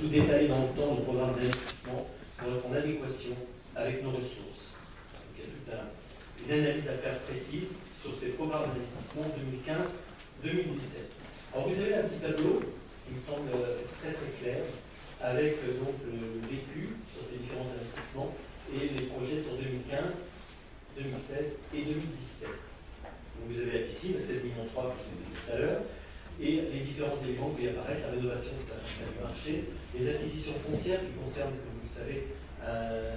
surtout d'étaler dans le temps le programme d'investissement pour être en adéquation avec nos ressources. Donc, il y a toute une analyse à faire précise sur ces programmes d'investissement 2015-2017. Alors vous avez un petit tableau qui me semble très très clair avec donc le vécu sur ces différents investissements et les projets sur 2015, 2016 et 2017. Donc vous avez la piscine à 16,3 millions que je vous ai dit tout à l'heure, et les différents éléments qui apparaissent, la rénovation de la centrale du marché, les acquisitions foncières qui concernent, comme vous le savez, un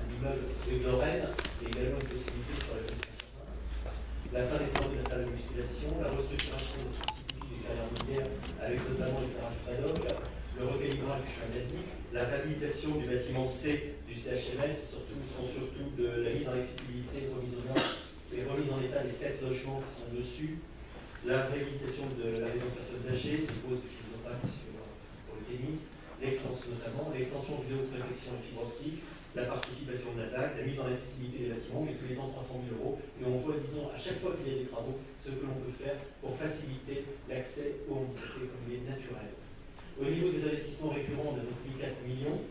immeuble de Lorraine et également une possibilité sur la ville Saint-Germain, la fin des travaux de la salle de musculation, la restructuration des spécificités du carrière minière avec notamment le garage Fadoc, le recalibrage du chemin d'Adnic, la réhabilitation du bâtiment C du CHML, sont surtout de la mise en accessibilité, remise en état des 7 logements qui sont dessus, la réhabilitation de la maison de personnes âgées, qui pose du physopathe pour le tennis, l'extension vidéo-protection et fibre optique, la participation de la ZAC, la mise en accessibilité des bâtiments, mais tous les ans 300 000 €. Et on voit, disons, à chaque fois qu'il y a des travaux, ce que l'on peut faire pour faciliter l'accès aux mobilités comme il est naturel. Au niveau des investissements récurrents, on a donc mis 4 millions.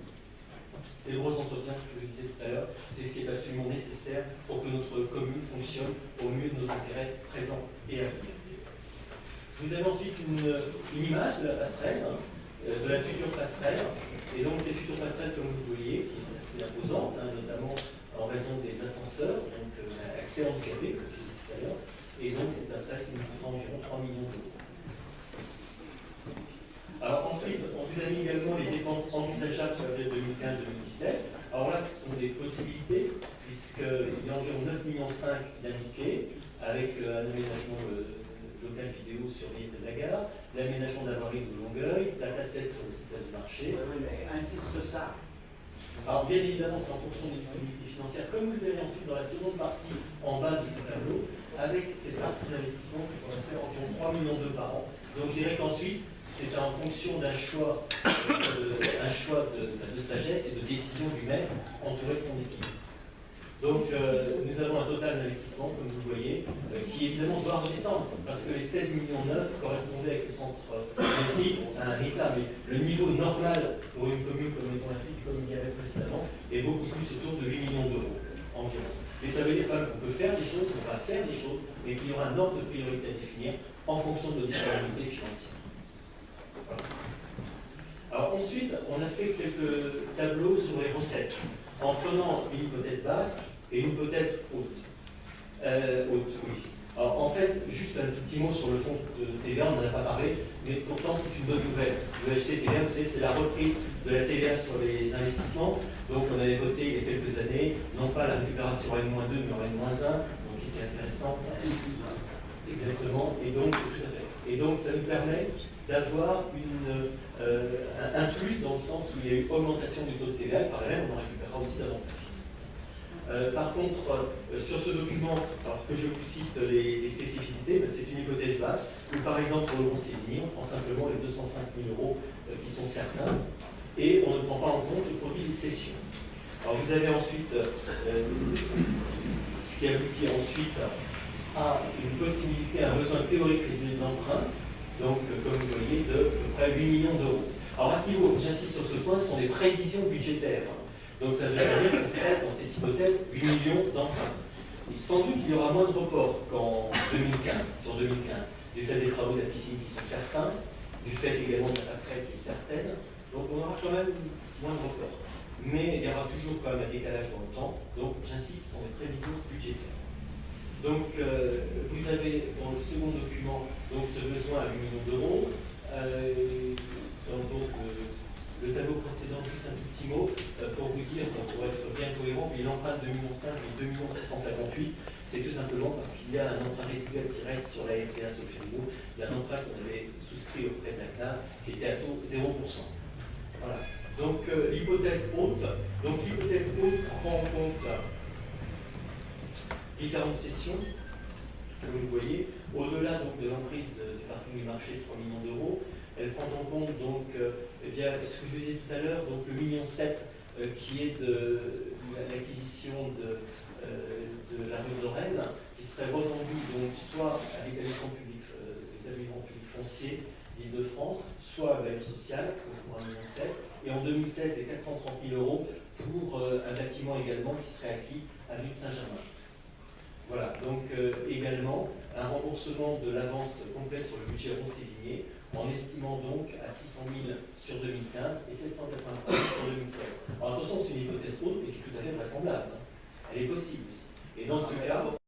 C'est le gros entretien, ce que je disais tout à l'heure, c'est ce qui est absolument nécessaire pour que notre commune fonctionne au mieux de nos intérêts présents et à venir. Vous avez ensuite une image de la passerelle, de la future passerelle. Et donc cette future passerelle, comme vous voyez, qui est assez imposante, notamment en raison des ascenseurs, donc accès handicapé, comme je disais tout à l'heure. Et donc cette passerelle qui nous coûtera environ 3 millions d'euros. Alors ensuite, on vous a mis également les dépenses envisageables sur la période 2015-2017. Alors là, ce sont des possibilités, puisqu'il y a environ 9,5 millions d'indiqués, avec un aménagement local vidéo sur l'île de la Gare, l'aménagement d'Avoirie de Longueuil, la cassette sur le site du marché. Oui, mais insiste ça. Alors bien évidemment, c'est en fonction des disponibilités financières, comme vous le verrez ensuite dans la seconde partie en bas de ce tableau, avec cette partie d'investissement qui pourrait faire environ 3 millions d'euros par an. Donc je dirais qu'ensuite, c'est en fonction d'un choix, de sagesse et de décision du maire entouré de son équipe. Donc nous avons un total d'investissement, comme vous le voyez, qui évidemment doit redescendre, parce que les 16,9 millions correspondaient avec le centre technique à un état, mais le niveau normal pour une commune comme Maison Lafitte, comme il y avait précédemment, est beaucoup plus autour de 8 millions d'euros environ. Mais ça veut dire quand même qu'on peut faire des choses, qu'on va faire des choses, mais qu'il y aura un ordre de priorité à définir en fonction de nos disponibilités financières. Voilà. Alors ensuite, on a fait quelques tableaux sur les recettes, en prenant une hypothèse basse et une hypothèse haute. Oui. Alors en fait, juste un tout petit mot sur le fonds de TVA, on n'en a pas parlé, mais pourtant c'est une bonne nouvelle. Le FCTVA, vous savez, c'est la reprise de la TVA sur les investissements. Donc on avait voté il y a quelques années, non pas la récupération en N-2, mais en N-1, donc qui était intéressant. Exactement, et donc, tout à fait. Et donc ça nous permet d'avoir un plus dans le sens où il y a eu augmentation du taux de TVA, et par là même on en récupérera aussi davantage. Par contre, sur ce document, alors que je vous cite les spécificités, c'est une hypothèse basse, où par exemple pour le Conseil, on prend simplement les 205 000 € qui sont certains, et on ne prend pas en compte le produit des cessions. Alors vous avez ensuite ce qui aboutit ensuite à une possibilité, un besoin théorique résumé d'emprunt, donc comme vous voyez, de près 8 millions d'euros. Alors à ce niveau, j'insiste sur ce point, ce sont des prévisions budgétaires. Donc ça veut dire qu'on fait dans cette hypothèse 8 millions d'emprunts. Sans doute qu'il y aura moins de reports qu'en 2015, sur 2015, du fait des travaux de la piscine qui sont certains, du fait également de la passerelle qui est certaine. Donc on aura quand même moins de reports. Mais il y aura toujours quand même un décalage dans le temps. Donc j'insiste sur les prévisions budgétaires. Donc vous avez dans le second document donc, ce besoin à 8 millions d'euros. Dans donc, le tableau précédent, juste un tout petit mot pour vous dire, pour être bien cohérent, l'empreinte de 2,5 millions et 2,658 millions, c'est tout simplement parce qu'il y a un emprunt résiduel qui reste sur la RTA Sofiano. Il y a un emprunt qu'on avait souscrit auprès de la CNAV qui était à taux 0%. Voilà. Donc l'hypothèse haute prend en compte différentes sessions, comme vous le voyez, au-delà de l'emprise du parking du marché de 3 millions d'euros. Elle prend en compte donc, eh bien, ce que je vous disais tout à l'heure, donc le 1,7 million qui est de l'acquisition de la rue de Lorraine, qui serait revendue donc soit à l'établissement public foncier d'Île-de-France, soit bailleur social pour 1,7 million, et en 2016 les 430 000 euros pour un bâtiment également qui serait acquis à rue de Saint-Germain. Voilà, donc également un remboursement de l'avance complète sur le budget Ron-Sévigné, en estimant donc à 600 000 sur 2015 et 780 000